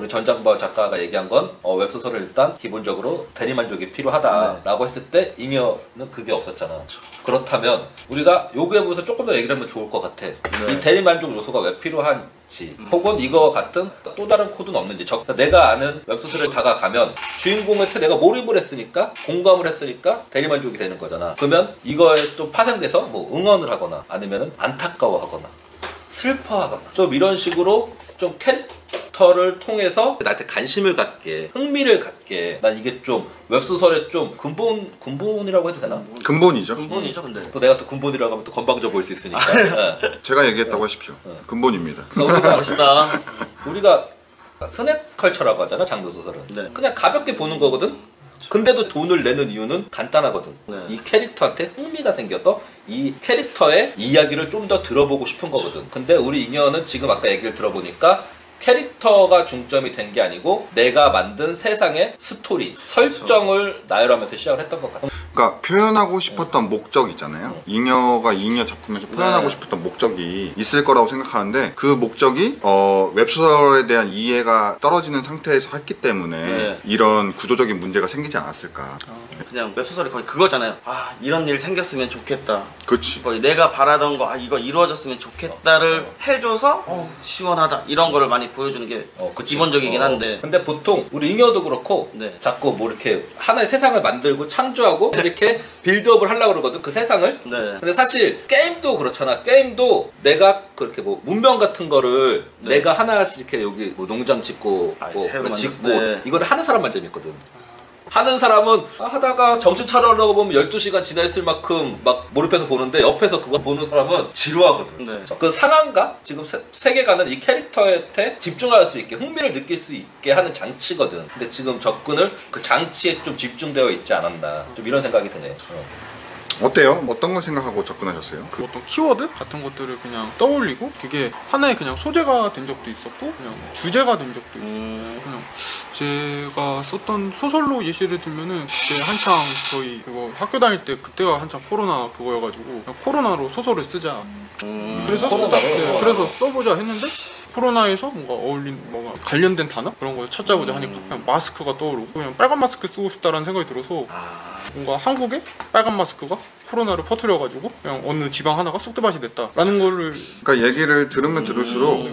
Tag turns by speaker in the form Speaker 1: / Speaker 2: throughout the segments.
Speaker 1: 우리 전장벌 작가가 얘기한 건 웹소설은 일단 기본적으로 대리만족이 필요하다라고 했을 때 잉여는 그게 없었잖아. 그렇다면 우리가 요구해 보면서 조금 더 얘기를 하면 좋을 것 같아. 이 대리만족 요소가 왜 필요한지 혹은 이거 같은 또 다른 코드는 없는지. 내가 아는 웹소설에 다가가면 주인공한테 내가 몰입을 했으니까 공감을 했으니까 대리만족이 되는 거잖아. 그러면 이거에 또 파생돼서 뭐 응원을 하거나 아니면은 안타까워하거나 슬퍼하거나 좀 이런 식으로 좀 캐릭터를 통해서 나한테 관심을 갖게, 흥미를 갖게. 난 이게 좀 웹소설의 좀 근본이라고 해도 되나?
Speaker 2: 근본이죠.
Speaker 3: 근본이죠, 근데.
Speaker 1: 또 내가 또 근본이라고 하면 또 건방져 보일 수 있으니까. 네.
Speaker 2: 제가 얘기했다고 하십시오. 근본입니다.
Speaker 1: 그러니까
Speaker 3: 멋있다.
Speaker 1: 우리가 스낵 컬처라고 하잖아, 장르 소설은.
Speaker 3: 네.
Speaker 1: 그냥 가볍게 보는 거거든. 근데도 돈을 내는 이유는 간단하거든.
Speaker 3: 네.
Speaker 1: 이 캐릭터한테 흥미가 생겨서 이 캐릭터의 이야기를 좀 더 들어보고 싶은 거거든. 근데 우리 잉여는 지금 아까 얘기를 들어보니까 캐릭터가 중점이 된 게 아니고 내가 만든 세상의 스토리, 설정을 나열하면서 시작을 했던 것 같아.
Speaker 2: 그러니까 표현하고 싶었던 목적 있잖아요. 잉여가 잉여 작품에서 표현하고
Speaker 3: 네.
Speaker 2: 싶었던 목적이 있을 거라고 생각하는데 그 목적이 웹소설에 대한 이해가 떨어지는 상태에서 했기 때문에
Speaker 3: 네.
Speaker 2: 이런 구조적인 문제가 생기지 않았을까.
Speaker 3: 그냥 웹소설이 거의 그거잖아요. 아, 이런 일 생겼으면 좋겠다.
Speaker 2: 그렇지.
Speaker 3: 거의 내가 바라던 거, 아, 이거 이루어졌으면 좋겠다를 해줘서 시원하다. 이런 거를 많이 보여주는 게
Speaker 1: 그치.
Speaker 3: 기본적이긴 한데.
Speaker 1: 근데 보통 우리 잉여도 그렇고
Speaker 3: 네.
Speaker 1: 자꾸 뭐 이렇게 하나의 세상을 만들고 창조하고 이렇게 빌드업을 하려고 그러거든, 그 세상을.
Speaker 3: 네.
Speaker 1: 근데 사실 게임도 그렇잖아. 게임도 내가 그렇게 뭐 문명 같은 거를
Speaker 3: 네.
Speaker 1: 내가 하나씩 이렇게 여기 뭐 농장 짓고 뭐
Speaker 3: 새로
Speaker 1: 그거
Speaker 3: 만들-
Speaker 1: 짓고
Speaker 3: 네.
Speaker 1: 이거를 하는 사람만 재밌거든. 하는 사람은 하다가 정신 차려려고 보면 12시간 지나 있을 만큼 막 몰입해서 보는데 옆에서 그거 보는 사람은 지루하거든.
Speaker 3: 네.
Speaker 1: 그 상황과 지금 세계관은 이 캐릭터한테 집중할 수 있게 흥미를 느낄 수 있게 하는 장치거든. 근데 지금 접근을 그 장치에 좀 집중되어 있지 않았나, 좀 이런 생각이 드네.
Speaker 2: 어때요? 어떤 걸 생각하고 접근하셨어요?
Speaker 4: 그 어떤 키워드 같은 것들을 그냥 떠올리고 그게 하나의 그냥 소재가 된 적도 있었고 그냥 주제가 된 적도 있어요. 그냥 제가 썼던 소설로 예시를 들면은 그때 한창 저희 그거 학교 다닐 때 그때가 한창 코로나 그거여가지고 그냥 코로나로 소설을 쓰자. 그래서 그래서 써보자 했는데 코로나에서 뭔가 뭔가 관련된 단어 그런 걸 찾아보자 하니까 그냥 마스크가 떠오르고 그냥 빨간 마스크 쓰고 싶다라는 생각이 들어서 뭔가 한국에 빨간 마스크가 코로나를 퍼뜨려가지고 그냥 어느 지방 하나가 쑥대밭이 됐다라는 거를
Speaker 2: 그러니까 얘기를 들으면 들을수록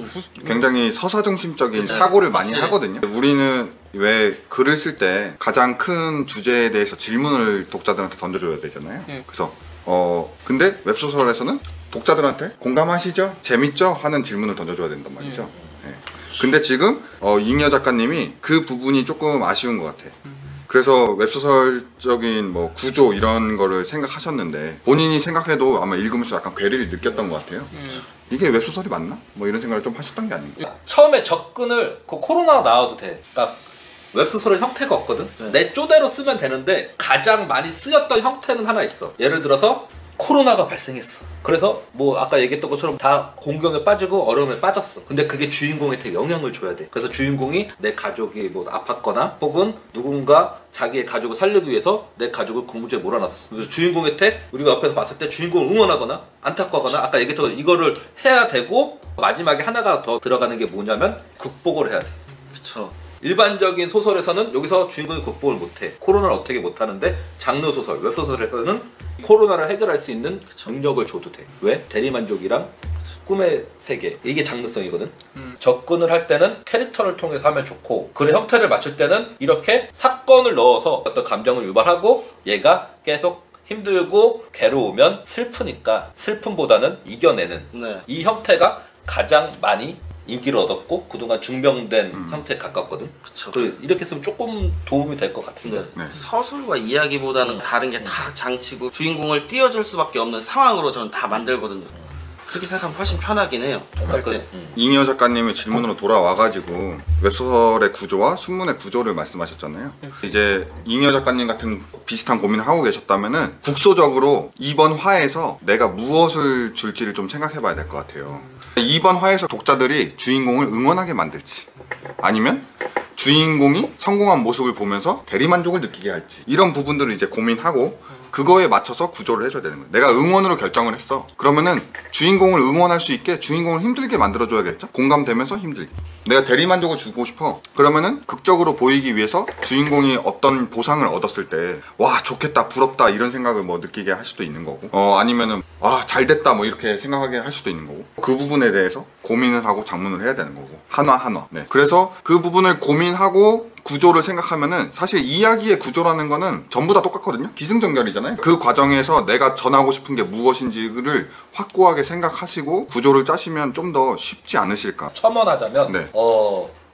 Speaker 2: 굉장히 서사중심적인 사고를 많이 하거든요. 우리는 왜 글을 쓸 때 가장 큰 주제에 대해서 질문을 독자들한테 던져줘야 되잖아요. 그래서 근데 웹소설에서는 독자들한테 공감하시죠? 재밌죠? 하는 질문을 던져줘야 된단 말이죠. 근데 지금 잉여 작가님이 그 부분이 조금 아쉬운 것 같아. 그래서 웹소설적인 뭐 구조 이런 거를 생각하셨는데 본인이 생각해도 아마 읽으면서 약간 괴리를 느꼈던 것 같아요. 이게 웹소설이 맞나? 뭐 이런 생각을 좀 하셨던 게 아닌가.
Speaker 1: 처음에 접근을 그 코로나가 나와도 돼. 그러니까 웹소설은 형태가 없거든. 내 쪼대로 쓰면 되는데 가장 많이 쓰였던 형태는 하나 있어. 예를 들어서 코로나가 발생했어. 그래서 뭐 아까 얘기했던 것처럼 다 공경에 빠지고 어려움에 빠졌어. 근데 그게 주인공한테 영향을 줘야 돼. 그래서 주인공이 내 가족이 뭐 아팠거나 혹은 누군가 자기의 가족을 살리기 위해서 내 가족을 공무지에 몰아놨어. 그래서 주인공한테 우리가 옆에서 봤을 때 주인공을 응원하거나 안타까워하거나 아까 얘기했던 이거를 해야 되고 마지막에 하나가 더 들어가는 게 뭐냐면 극복을 해야 돼.
Speaker 3: 그쵸.
Speaker 1: 일반적인 소설에서는 여기서 주인공이 극복을 못해. 코로나를 어떻게 못하는데 장르 소설, 웹소설에서는 코로나를 해결할 수 있는 능력을 줘도 돼. 왜? 대리만족이랑 꿈의 세계, 이게 장르성이거든. 접근을 할 때는 캐릭터를 통해서 하면 좋고 글의 형태를 맞출 때는 이렇게 사건을 넣어서 어떤 감정을 유발하고 얘가 계속 힘들고 괴로우면 슬프니까 슬픔보다는 이겨내는
Speaker 3: 네.
Speaker 1: 이 형태가 가장 많이 인기를 얻었고 그동안 증명된 형태에 가깝거든.
Speaker 3: 그쵸.
Speaker 1: 이렇게 쓰면 조금 도움이 될 것 같은데.
Speaker 2: 네.
Speaker 3: 서술과 이야기보다는 다른 게 다 장치고 주인공을 띄워줄 수밖에 없는 상황으로 저는 다 만들거든요. 그렇게 생각하면 훨씬 편하긴 해요. 할 때.
Speaker 2: 잉여 작가님의 질문으로 돌아와가지고 웹소설의 구조와 순문의 구조를 말씀하셨잖아요. 이제 잉여 작가님 같은 비슷한 고민을 하고 계셨다면은 국소적으로 이번 화에서 내가 무엇을 줄지를 좀 생각해봐야 될 것 같아요. 이번 화에서 독자들이 주인공을 응원하게 만들지 아니면 주인공이 성공한 모습을 보면서 대리만족을 느끼게 할지 이런 부분들을 이제 고민하고 그거에 맞춰서 구조를 해줘야 되는 거예요. 내가 응원으로 결정을 했어. 그러면은 주인공을 응원할 수 있게 주인공을 힘들게 만들어줘야겠죠? 공감되면서 힘들게. 내가 대리만족을 주고 싶어. 그러면은 극적으로 보이기 위해서 주인공이 어떤 보상을 얻었을 때 와 좋겠다 부럽다 이런 생각을 뭐 느끼게 할 수도 있는 거고 아니면은 와 잘됐다 뭐 이렇게 생각하게 할 수도 있는 거고 그 부분에 대해서 고민을 하고 장문을 해야 되는 거고 한화 네. 그래서 그 부분을 고민하고 구조를 생각하면은 사실 이야기의 구조라는 거는 전부 다 똑같거든요. 기승전결이잖아요. 그 과정에서 내가 전하고 싶은 게 무엇인지를 확고하게 생각하시고 구조를 짜시면 좀 더 쉽지 않으실까.
Speaker 1: 첨언하자면
Speaker 2: 네.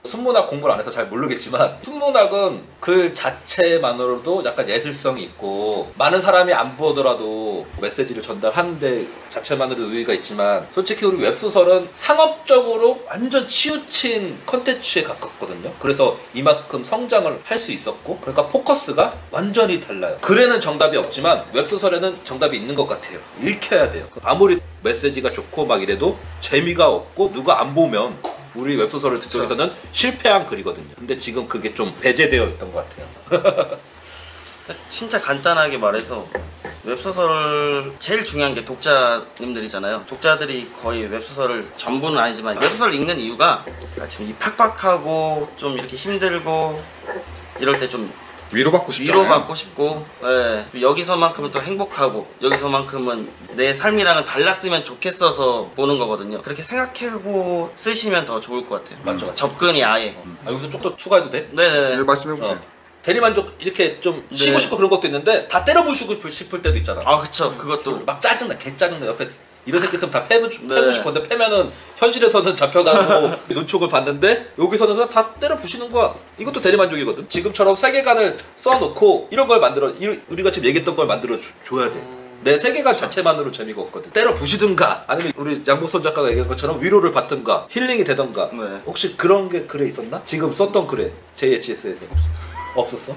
Speaker 1: 순문학 공부를 안 해서 잘 모르겠지만 순문학은 글 자체만으로도 약간 예술성이 있고 많은 사람이 안 보더라도 메시지를 전달하는데 자체만으로도 의의가 있지만 솔직히 우리 웹소설은 상업적으로 완전 치우친 컨텐츠에 가깝거든요. 그래서 이만큼 성장을 할 수 있었고 그러니까 포커스가 완전히 달라요. 글에는 정답이 없지만 웹소설에는 정답이 있는 것 같아요. 읽혀야 돼요. 아무리 메시지가 좋고 막 이래도 재미가 없고 누가 안 보면 우리 웹소설을 쪽에서는 실패한 글이거든요. 근데 지금 그게 좀 배제되어 있던 것 같아요.
Speaker 3: 진짜 간단하게 말해서 웹소설 제일 중요한 게 독자님들이잖아요. 독자들이 거의 웹소설을 전부는 아니지만 웹소설을 읽는 이유가 지금 이 팍팍하고 좀 이렇게 힘들고 이럴 때 좀
Speaker 2: 위로받고 싶잖아요.
Speaker 3: 위로받고 싶고 여기서만큼은 또 행복하고 여기서만큼은 내 삶이랑은 달랐으면 좋겠어서 보는 거거든요. 그렇게 생각하고 쓰시면 더 좋을 것 같아요.
Speaker 1: 맞죠.
Speaker 3: 접근이 아예.
Speaker 1: 여기서 좀 더 추가해도 돼?
Speaker 3: 네네.
Speaker 2: 네, 말씀해보세요.
Speaker 1: 대리만족 이렇게 좀 쉬고
Speaker 3: 네.
Speaker 1: 싶고 그런 것도 있는데 다 때려부시고 싶을 때도 있잖아.
Speaker 3: 아 그쵸. 그것도
Speaker 1: 막 짜증나, 개 짜증나. 옆에서 이런 새끼 있으면 다 패고
Speaker 3: 네.
Speaker 1: 싶은데 패면은 현실에서는 잡혀가고 눈촉을 받는데 여기서는 그냥 다 때려부시는 거야. 이것도 대리만족이거든. 지금처럼 세계관을 써놓고 이런 걸 만들어 우리가 지금 얘기했던 걸 만들어 줘야 돼. 내 세계관 자체만으로 재미가 없거든. 때려 부시든가 아니면 우리 양복선 작가가 얘기한 것처럼 위로를 받든가 힐링이 되든가.
Speaker 3: 네.
Speaker 1: 혹시 그런 게 글에 있었나? 지금 썼던 글에 JHS에서 없었어?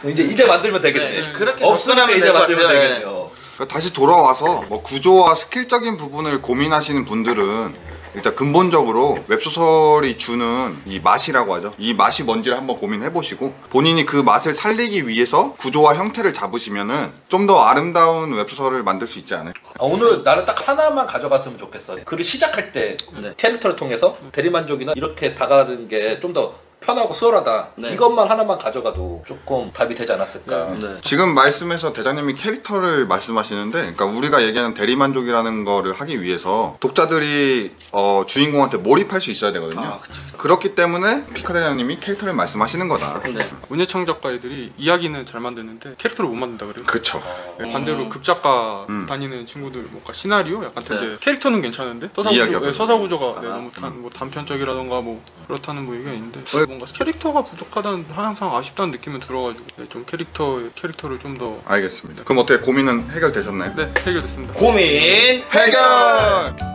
Speaker 1: 이제 만들면 되겠네.
Speaker 3: 네, 그렇게
Speaker 1: 없으니까
Speaker 3: 접근하면
Speaker 1: 이제
Speaker 3: 될것
Speaker 1: 만들면
Speaker 3: 같아요.
Speaker 1: 되겠네요.
Speaker 2: 다시 돌아와서 뭐 구조와 스킬적인 부분을 고민하시는 분들은 일단 근본적으로 웹소설이 주는 이 맛이라고 하죠. 이 맛이 뭔지를 한번 고민해 보시고 본인이 그 맛을 살리기 위해서 구조와 형태를 잡으시면은 좀 더 아름다운 웹소설을 만들 수 있지 않을까.
Speaker 1: 오늘 나는 딱 하나만 가져갔으면 좋겠어. 글을 시작할 때
Speaker 3: 네.
Speaker 1: 캐릭터를 통해서 대리만족이나 이렇게 다가가는 게 좀 더 편하고 수월하다.
Speaker 3: 네.
Speaker 1: 이것만 하나만 가져가도 조금 답이 되지 않았을까.
Speaker 3: 네.
Speaker 2: 지금 말씀에서 대장님이 캐릭터를 말씀하시는데 그러니까 우리가 얘기하는 대리만족이라는 거를 하기 위해서 독자들이 주인공한테 몰입할 수 있어야 되거든요.
Speaker 3: 아, 그쵸.
Speaker 2: 그렇기 때문에 피카 대장님이 캐릭터를 말씀하시는 거다.
Speaker 3: 네.
Speaker 4: 문예창 작가 애들이 이야기는 잘 만드는데 캐릭터를 못 만든다 그래요.
Speaker 2: 그쵸.
Speaker 4: 네, 반대로 급작가 다니는 친구들 뭔가 시나리오 약간 되게 캐릭터는 괜찮은데
Speaker 2: 이야기가
Speaker 4: 서사 구조가 너무 뭐 단편적이라던가 뭐 그렇다는 뭐 얘기가 있는데 뭔가 캐릭터가 부족하다는 항상 아쉽다는 느낌은 들어가지고 좀 캐릭터를 좀 더
Speaker 2: 알겠습니다. 그럼 어떻게 고민은 해결되셨나요?
Speaker 4: 네, 해결됐습니다.
Speaker 3: 고민
Speaker 2: 해결!